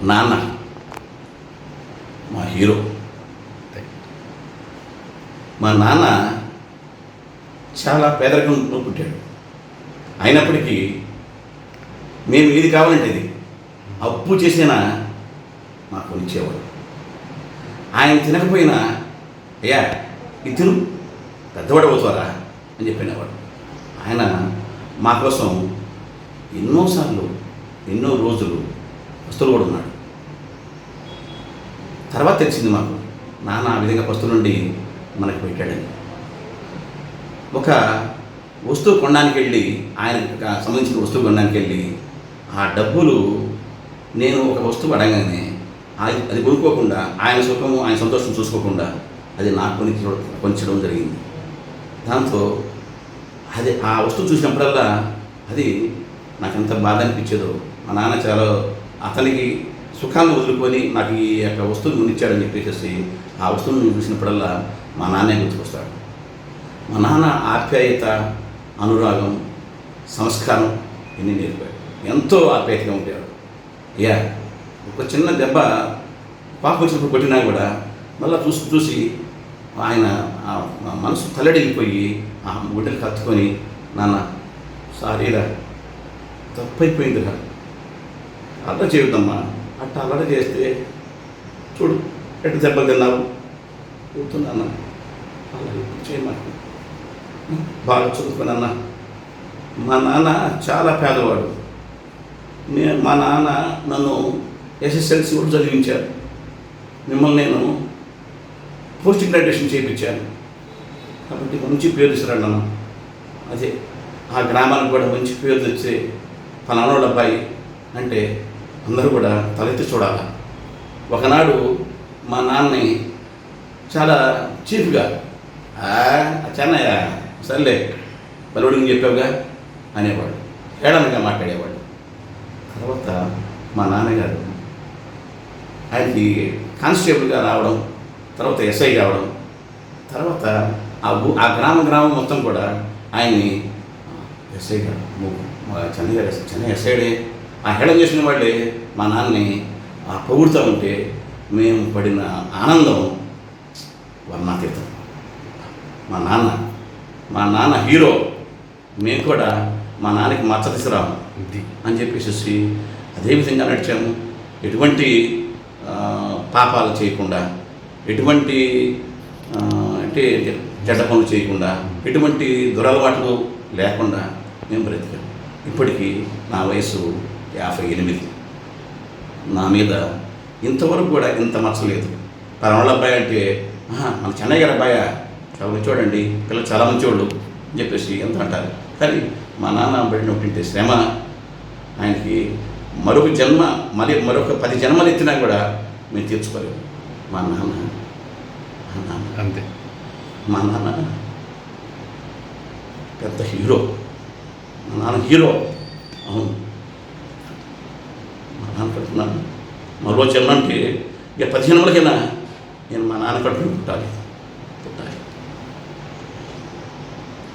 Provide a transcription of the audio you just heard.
నాన్న మా హీరో. మా నాన్న చాలా పేదరికంలో పుట్టాడు. అయినప్పటికీ మేము ఏది కావాలంటే ఇది అప్పు చేసినా మాకు కొనిచ్చేవాడు. ఆయన తినకపోయినా అయ్యా ఇది తిను పెద్దవాడు అవుతారా అని చెప్పినవాడు. ఆయన మా కోసం ఎన్నోసార్లు ఎన్నో రోజులు పస్తులు కూడా ఉన్నాడు. తర్వాత తెలిసింది మాకు నాన్న ఆ విధంగా పస్తుల నుండి మనకు పెట్టాడని. ఒక వస్తువు కొనడానికి వెళ్ళి ఆయనకు సంబంధించిన వస్తువు కొనడానికి వెళ్ళి ఆ డబ్బులు నేను ఒక వస్తువు అడగానే అది కొనుక్కోకుండా ఆయన సుఖము ఆయన సంతోషం చూసుకోకుండా అది నాకు కొనిచ్చడం జరిగింది. దాంతో అది ఆ వస్తువు చూసినప్పుడల్లా అది నాకు ఎంత బాధ అనిపించేదో. మా నాన్న చాలా అతనికి సుఖాన్ని వదులుకొని నాకు ఈ యొక్క వస్తువుని కొనిచ్చాడని చెప్పేసి ఆ వస్తువుని చూసినప్పుడల్లా మా నాన్నే గుర్తుకొస్తాడు. మా నాన్న ఆప్యాయత, అనురాగం, సంస్కారం ఇన్ని నేర్పాడు. ఎంతో ఆప్యాయతగా ఉండేవాడు. అయ్యా ఒక చిన్న దెబ్బ పాప వచ్చినప్పుడు కొట్టినా కూడా మళ్ళీ చూసి ఆయన మనసు తల్లడిల్లిపోయి ఆ గుడ్డలు కత్తుకొని నాన్న సారీరా తప్పైపోయిందిరా అట్లా చేయొద్దమ్మా, అట్లా అల్లరి చేస్తే చూడు ఎట్లా దెబ్బలు తిన్నావు కూతున్నాన్న అలా చేయమాకు బాగా చదువుకున్నా. మా నాన్న చాలా పేదవాడు. మా నాన్న నన్ను ఎస్ఎస్ఎల్సి కూడా చదివించారు. మిమ్మల్ని నేను పోస్ట్ గ్రాడ్యుయేషన్ చేయించాను కాబట్టి మంచి పేరు తీసుకురండి అన్న. అదే ఆ గ్రామానికి కూడా మంచి పేరు తెచ్చే పలానోడు అబ్బాయి అంటే అందరూ కూడా తలెత్తి చూడాలి. ఒకనాడు మా నాన్నని చాలా చీఫ్గా చెన్నయ్య సర్లే బలుడిని చెప్పావుగా అనేవాడు, ఏడనగా మాట్లాడేవాడు. తర్వాత మా నాన్నగారు ఆయనకి కానిస్టేబుల్గా రావడం, తర్వాత ఎస్ఐ కావడం, తర్వాత ఆ గ్రామం మొత్తం కూడా ఆయన్ని ఎస్ఐ గారు చెన్నై ఎస్ఐడే ఆ హేళన చేసిన వాళ్ళే మా నాన్నని పొగుడుతూ ఉంటే మేము పడిన ఆనందం వర్ణాతీతం. మా నాన్న హీరో. మేము కూడా మా నాన్నకి మచ్చ తీసుకురాము అని చెప్పేసి అదేవిధంగా నడిచాము. ఎటువంటి పాపాలు చేయకుండా, ఎటువంటి అంటే చెడ్డ పనులు చేయకుండా, ఎటువంటి దురలవాట్లు లేకుండా మేము బ్రతికాము. ఇప్పటికీ నా వయసు 58. నా మీద ఇంతవరకు కూడా ఇంత మచ్చలేదు. పరవాళ్ళ అబ్బాయి అంటే మన చెన్నై గారి అబ్బాయా చాలా మంచివాడండి, పిల్లలు చాలా మంచివాళ్ళు అని చెప్పేసి ఎంత అంటారు. కానీ మా నాన్న పడినటువంటి శ్రమ ఆయనకి మరొక 10 జన్మలు ఎత్తినా కూడా మేము తీర్చుకోలేము. మా నాన్న అంతే. మా నాన్న పెద్ద హీరో. మా నాన్న హీరో. అవును, మా నాన్న కడుతున్నాను మరో జన్మ అంటే ఇక 10 జన్మలకైనా నేను మా నాన్న కడుపుని పుట్టాలి.